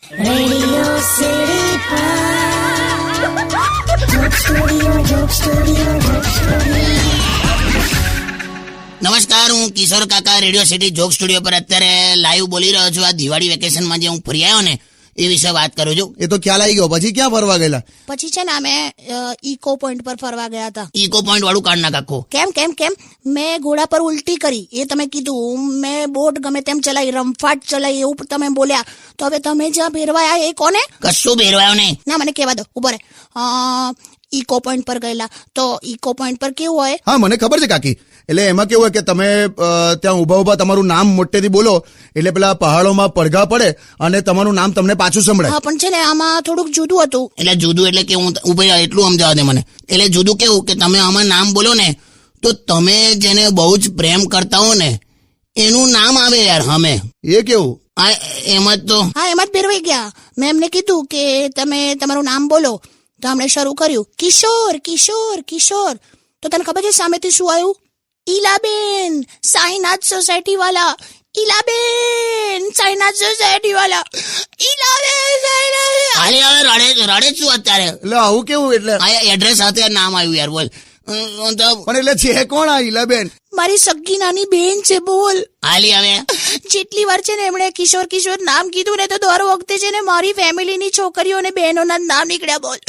Radio city નમસ્કાર, હું કિશોર કાકા રેડિયો સિટી જોક સ્ટુડિયો પર અત્યારે લાઈવ બોલી રહ્યો છું. આ દિવાળી વેકેશનમાં જે હું ફરી આવ્યો ને એ વિશે વાત કરું છું. એ તો ખ્યાલ આવી ગયો. પછી ક્યાં ફરવા ગયેલા? પછી છે ને અમે ઇકો પોઈન્ટ પર ફરવા ગયા હતા. ઇકો પોઈન્ટ વાળું કાઢ નાખ આખું. કેમ મેં ઘોડા પર ઉલટી કરી એ તમે કીધું. મેં બોટ ગમે તેમ ચલાવી, રમફાટ ચલાવી એવું તમે બોલ્યા. તો હવે તમે જ્યાં ભેરવાયા એ કોને? કશું ભેરવાયો નહીં. ના, મને કહેવા દો. ઉભો રે. ઇકો પોઈન્ટ પર ગયેલા તો ઇકો પોઈન્ટ પર કેવું હોય? હા, મને ખબર છે કાકી. એટલે એમાં કેવું હોય કે તમે ત્યાં ઉભા તમારું નામ મોટેથી બોલો એટલે પેલા પહાડોમાં પડઘા પડે અને તમારું નામ તમને પાછું સંભળાય. હા, પણ છે ને આમાં થોડુંક જુદું હતું. એટલે જુદું એટલે કે હું ઉભા એટલું સમજાવવા દે મને. એટલે જુદું કેવું કે તમે આમાં નામ બોલો ને તો તમે જેને બહુ જ પ્રેમ કરતા હો ને એનું નામ આવે યાર. હમે એ કેવું? એમ જ તો. હા, એમાં જ ભેરવાઈ ગયા. મેં એમને કીધું કે તમે તમારું નામ બોલો તો અમને શરૂ કર્યું કિશોર કિશોર કિશોર. તો તને ખબર છે સામેથી શું આવ્યું? ઈલાબેન સાઈનાથ સોસાયટી વાળા, ઈલાબેન સાઈનાથ સોસાયટી વાળા, ઈલાબેન. અરે હવે રડે શું અત્યારે? એટલે આવું કેવું? એટલે એડ્રેસ સાથે નામ આવ્યું યાર. બોલ. પણ એટલે છે કોણ આ ઈલાબેન? મારી સગી નાની બેન છે. બોલ. હાલી હવે જેટલી વાર છે ને એમણે કિશોર કિશોર નામ કીધું ને તો દર વખતે છે ને મારી ફેમિલીની છોકરીઓ અને બહેનોના નામ નીકળ્યા. બોલ.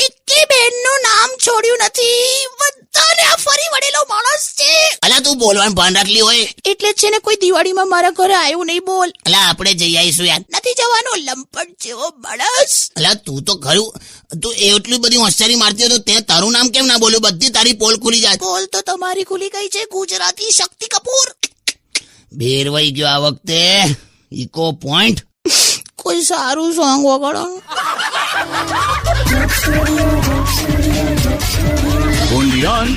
એકે બેનનું નામ છોડ્યું નથી. બધાને આ ફરી વળેલો માણસ છે. અલા તું બોલવાનું ભાન રાખલી હોય એટલે જ છે ને કોઈ દિવાળીમાં મારા ઘરે આવ્યું નહીં. બોલ. અલા આપણે જઈ આવીશું યાર. નથી જવાનું, લંપટ જેવો માણસ. અલા તું તો ખરું, તું એટલી બધી હોશિયારી મારતી હતો તે તારું નામ કેમ ના બોલ્યું? બધી તારી પોલ ખુલી જાય. પોલ તો તમારી ખુલી ગઈ છે. ગુજરાતી શક્તિ કપૂર. ભેરવાઈ ગયો આ વખતે ઇકો પોઈન્ટ. કોઈ સારું સોંગ વગાડો. Only on